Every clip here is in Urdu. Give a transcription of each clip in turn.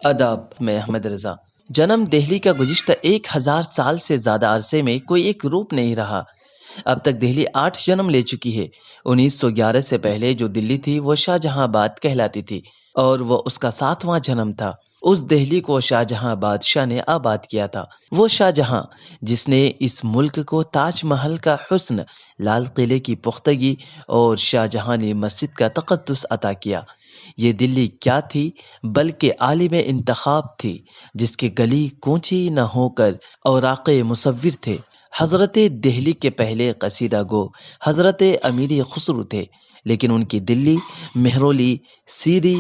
آداب، میں احمد رضا۔ جنم دہلی کا گزشتہ 1000 سال سے زیادہ عرصے میں کوئی ایک روپ نہیں رہا۔ اب تک دہلی 8 جنم لے چکی ہے۔ 1911 سے پہلے جو دلی تھی وہ شاہ جہاں آباد کہلاتی تھی اور وہ اس کا 7واں جنم تھا۔ اس دہلی کو شاہ جہاں بادشاہ نے آباد کیا تھا، وہ شاہ جہاں جس نے اس ملک کو تاج محل کا حسن، لال قلعے کی پختگی اور شاہ جہاں نے مسجد کا تقدس عطا کیا۔ یہ دلی کیا تھی بلکہ عالم انتخاب تھی، جس کے گلی کونچی نہ ہو کر اوراق مصور تھے۔ حضرت دہلی کے پہلے قصیدہ گو حضرت امیر خسرو تھے، لیکن ان کی دلی مہرولی، سیری،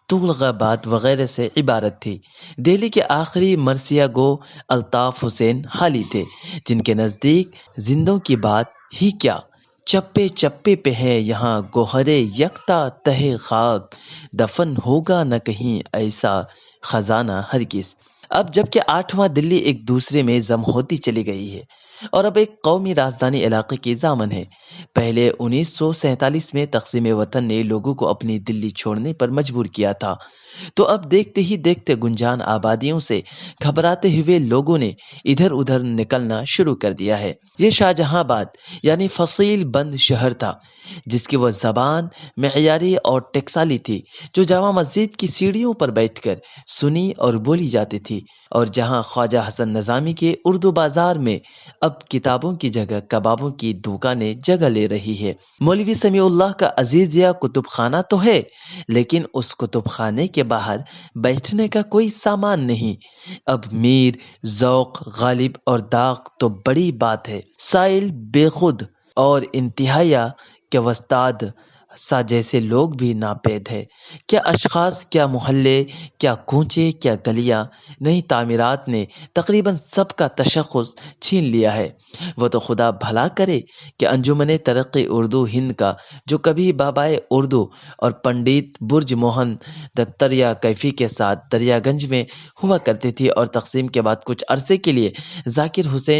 تغلق آباد وغیرہ سے عبارت تھی۔ دہلی کے آخری مرثیہ گو الطاف حسین حالی تھے، جن کے نزدیک زندوں کی بات ہی کیا، چپے چپے پہ ہے یہاں گوہرے یکتا تہ خاک، دفن ہوگا نہ کہیں ایسا خزانہ ہرگز۔ اب جب کہ 8واں دلی ایک دوسرے میں ضم ہوتی چلی گئی ہے اور اب ایک قومی راجدھانی علاقے کی ضامن ہے۔ پہلے 1947 میں تقسیم وطن نے لوگوں کو اپنی دلی چھوڑنے پر مجبور کیا تھا، تو اب دیکھتے ہی دیکھتے گنجان آبادیوں سے گھبراتے ہوئے لوگوں نے ادھر ادھر نکلنا شروع کر دیا ہے۔ یہ شاہ جہاں آباد یعنی فصیل بند شہر تھا، جس کی وہ زبان معیاری اور ٹکسالی تھی جو جامع مسجد کی سیڑھیوں پر بیٹھ کر سنی اور بولی جاتی تھی، اور جہاں خواجہ حسن نظامی کے اردو بازار میں اب کتابوں کی جگہ کبابوں کی دکانیں جگہ لے رہی ہے۔ مولوی سمیع اللہ کا عزیزیہ کتب خانہ تو ہے، لیکن اس کتب خانے کے باہر بیٹھنے کا کوئی سامان نہیں۔ اب میر، ذوق، غالب اور داغ تو بڑی بات ہے، سائل، بے خود اور انتہایا کے وسطاد سا جیسے لوگ بھی ناپید ہے۔ کیا اشخاص، کیا محلے، کیا کوچے، کیا گلیاں، نئی تعمیرات نے تقریباً سب کا تشخص چھین لیا ہے۔ وہ تو خدا بھلا کرے کہ انجمن ترقی اردو ہند کا جو کبھی بابائے اردو اور پنڈت برج موہن دتریا کیفی کے ساتھ دریا گنج میں ہوا کرتی تھی، اور تقسیم کے بعد کچھ عرصے کے لیے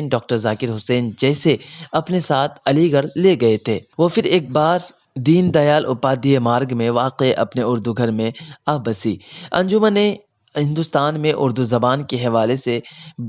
ڈاکٹر ذاکر حسین جیسے اپنے ساتھ علی گڑھ لے گئے تھے، وہ پھر ایک بار دین دیال اپادھیائے مارگ میں واقع اپنے اردو گھر میں آ بسی۔ انجمن نے ہندوستان میں اردو زبان کے حوالے سے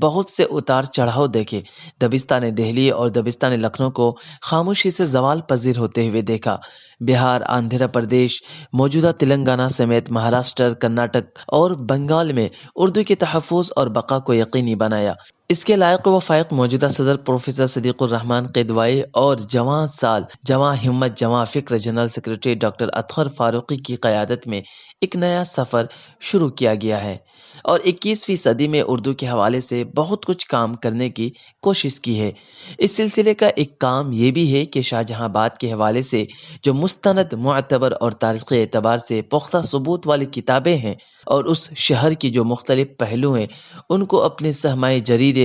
بہت سے اتار چڑھاؤ دیکھے۔ دبستان دہلی اور دبستان لکھنؤ کو خاموشی سے زوال پذیر ہوتے ہوئے دیکھا۔ بہار، آندھرا پردیش، موجودہ تلنگانہ سمیت مہاراشٹر، کرناٹک اور بنگال میں اردو کے تحفظ اور بقا کو یقینی بنایا۔ اس کے لائق و فائق موجودہ صدر پروفیسر صدیق الرحمن قیدوائی اور جواں سال، جواں ہمت، جواں فکر جنرل سیکرٹری ڈاکٹر اطہر فاروقی کی قیادت میں ایک نیا سفر شروع کیا گیا ہے، اور 21ویں صدی میں اردو کے حوالے سے بہت کچھ کام کرنے کی کوشش کی ہے۔ اس سلسلے کا ایک کام یہ بھی ہے کہ شاہ جہاں آباد کے حوالے سے جو مستند، معتبر اور تاریخی اعتبار سے پختہ ثبوت والی کتابیں ہیں، اور اس شہر کی جو مختلف پہلو ہیں، ان کو اپنے سہمائے جرید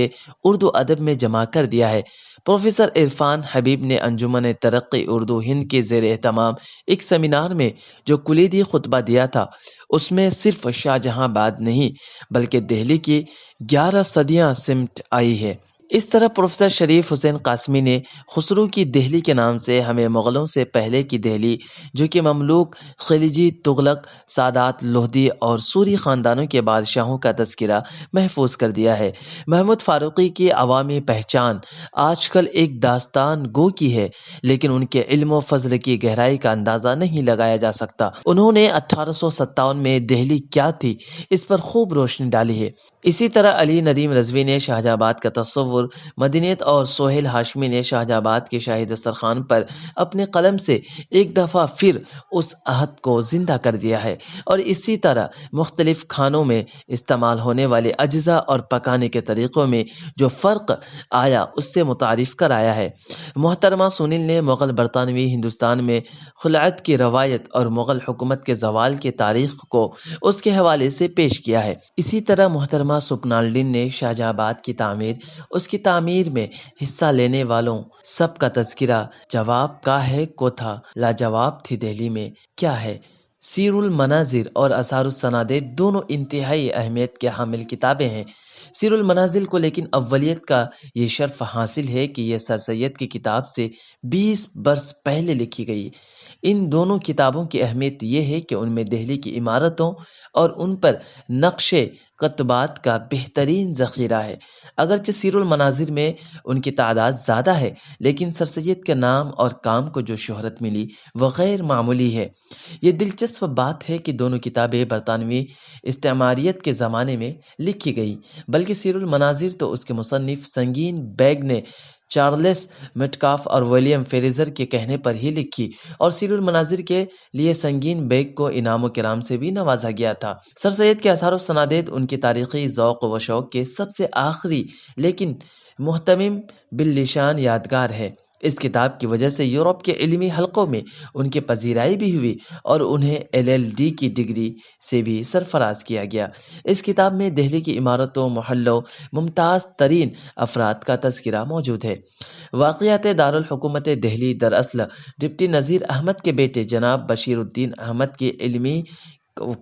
اردو ادب میں جمع کر دیا ہے۔ پروفیسر عرفان حبیب نے انجمن ترقی اردو ہند کے زیر اہتمام ایک سیمینار میں جو کلیدی خطبہ دیا تھا، اس میں صرف شاہ جہاں آباد نہیں بلکہ دہلی کی 11 صدیاں سمٹ آئی ہے۔ اس طرح پروفیسر شریف حسین قاسمی نے خسرو کی دہلی کے نام سے ہمیں مغلوں سے پہلے کی دہلی، جو کہ مملوک، خلجی، تغلق، سادات، لودھی اور سوری خاندانوں کے بادشاہوں کا تذکرہ محفوظ کر دیا ہے۔ محمود فاروقی کی عوامی پہچان آج کل ایک داستان گو کی ہے، لیکن ان کے علم و فضل کی گہرائی کا اندازہ نہیں لگایا جا سکتا۔ انہوں نے 1857 میں دہلی کیا تھی اس پر خوب روشنی ڈالی ہے۔ اسی طرح علی ندیم رضوی نے شاہجہاں آباد کا تصور، مدنیت، اور سہیل ہاشمی نے شاہجہاں آباد کے شاہی دسترخوان پر اپنے قلم سے ایک دفعہ پھر اس عہد کو زندہ کر دیا ہے، اور اسی طرح مختلف کھانوں میں استعمال ہونے والے اجزاء اور پکانے کے طریقوں میں جو فرق آیا اس سے متعارف کرایا ہے۔ محترمہ سنیل نے مغل برطانوی ہندوستان میں خلعت کی روایت اور مغل حکومت کے زوال کی تاریخ کو اس کے حوالے سے پیش کیا ہے۔ اسی طرح محترمہ سپنالڈن نے شاہجہاں آباد کی تعمیر، اس کی تعمیر میں حصہ لینے والوں سب کا تذکرہ، جواب کا ہے کو تھا، لاجواب تھی دہلی میں کیا ہے، سیر المناظر اور آثار السنادے دونوں انتہائی اہمیت کے حامل کتابیں ہیں۔ سیر المنازل کو لیکن اولیت کا یہ شرف حاصل ہے کہ یہ سر سید کی کتاب سے 20 برس پہلے لکھی گئی۔ ان دونوں کتابوں کی اہمیت یہ ہے کہ ان میں دہلی کی عمارتوں اور ان پر نقش کتبات کا بہترین ذخیرہ ہے۔ اگرچہ سیر المناظر میں ان کی تعداد زیادہ ہے، لیکن سر سید کے نام اور کام کو جو شہرت ملی وہ غیر معمولی ہے۔ یہ دلچسپ بات ہے کہ دونوں کتابیں برطانوی استعماریت کے زمانے میں لکھی گئی، بلکہ سیر المناظر تو اس کے مصنف سنگین بیگ نے چارلس میٹکاف اور ولیم فریزر کے کہنے پر ہی لکھی، اور سیر المناظر کے لیے سنگین بیگ کو انعام و کرام سے بھی نوازا گیا تھا۔ سر سید کے آثار و سنادید ان کی تاریخی ذوق و شوق کے سب سے آخری لیکن محتمم بالنشان یادگار ہے۔ اس کتاب کی وجہ سے یورپ کے علمی حلقوں میں ان کی پذیرائی بھی ہوئی اور انہیں LL.D کی ڈگری سے بھی سرفراز کیا گیا۔ اس کتاب میں دہلی کی عمارتوں، محلوں، ممتاز ترین افراد کا تذکرہ موجود ہے۔ واقعات دارالحکومت دہلی دراصل ڈپٹی نذیر احمد کے بیٹے جناب بشیر الدین احمد کی علمی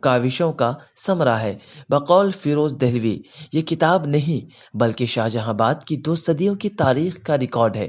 کاوشوں کا ثمرہ ہے۔ بقول فیروز دہلوی، یہ کتاب نہیں بلکہ شاہجہاں آباد کی 2 صدیوں کی تاریخ کا ریکارڈ ہے۔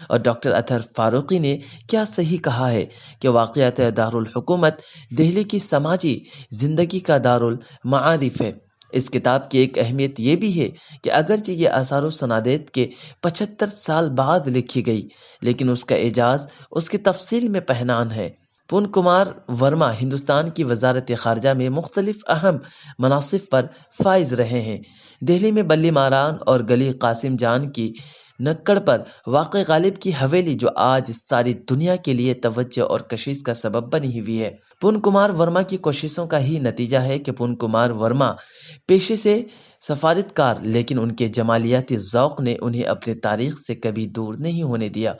اور ڈاکٹر اطہر فاروقی نے کیا صحیح کہا ہے کہ واقعات دارالحکومت دہلی کی سماجی زندگی کا دارالمعارف ہے۔ اس کتاب کی ایک اہمیت یہ بھی ہے کہ اگرچہ یہ آثار و سنادید کے 75 سال بعد لکھی گئی، لیکن اس کا اعجاز اس کی تفصیل میں پہنان ہے۔ پون کمار ورما ہندوستان کی وزارت خارجہ میں مختلف اہم مناصب پر فائز رہے ہیں۔ دہلی میں بلی ماران اور گلی قاسم جان کی نکڑ پر واقع غالب کی حویلی جو آج ساری دنیا کے لیے توجہ اور کشش کا سبب بنی ہوئی ہے، پون کمار ورما کی کوششوں کا ہی نتیجہ ہے کہ پون کمار ورما پیشے سے سفارتکار، لیکن ان کے جمالیاتی ذوق نے انہیں اپنے تاریخ سے کبھی دور نہیں ہونے دیا۔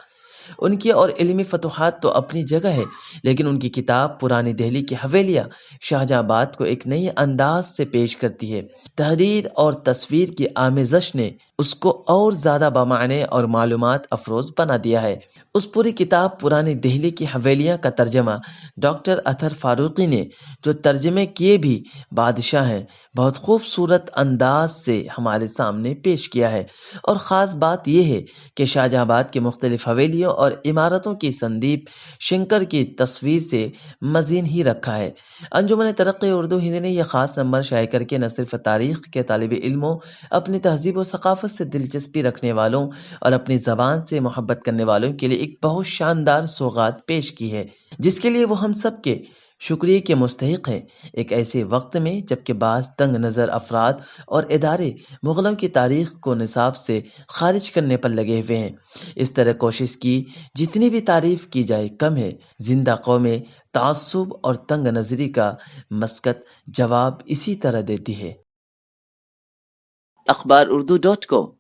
ان کی اور علمی فتوحات تو اپنی جگہ ہے، لیکن ان کی کتاب پرانی دہلی کی حویلیاں شاہجہاں آباد کو ایک نئی انداز سے پیش کرتی ہے۔ تحریر اور تصویر کی آمیزش نے اس کو اور زیادہ بامعنی اور معلومات افروز بنا دیا ہے۔ اس پوری کتاب پرانی دہلی کی حویلیاں کا ترجمہ ڈاکٹر اطہر فاروقی نے، جو ترجمے کیے بھی بادشاہ ہیں، بہت خوبصورت انداز سے ہمارے سامنے پیش کیا ہے۔ اور خاص بات یہ ہے کہ شاہجہاں آباد کے مختلف حویلیوں اور عمارتوں کی سندیپ شنکر کی تصویر سے مزین ہی رکھا ہے۔ انجمن ترقی اردو ہند نے یہ خاص نمبر شائع کر کے نہ صرف تاریخ کے طالب علموں، اپنی تہذیب و ثقافت سے دلچسپی رکھنے والوں اور اپنی زبان سے محبت کرنے والوں کے لیے ایک بہت شاندار سوغات پیش کی ہے، جس کے لیے وہ ہم سب کے شکریہ کے مستحق ہیں۔ ایک ایسے وقت میں جبکہ بعض تنگ نظر افراد اور ادارے مغلوں کی تاریخ کو نصاب سے خارج کرنے پر لگے ہوئے ہیں، اس طرح کوشش کی جتنی بھی تعریف کی جائے کم ہے۔ زندہ قومیں تعصب اور تنگ نظری کا مسکت جواب اسی طرح دیتی ہے۔ اخبار اردو.com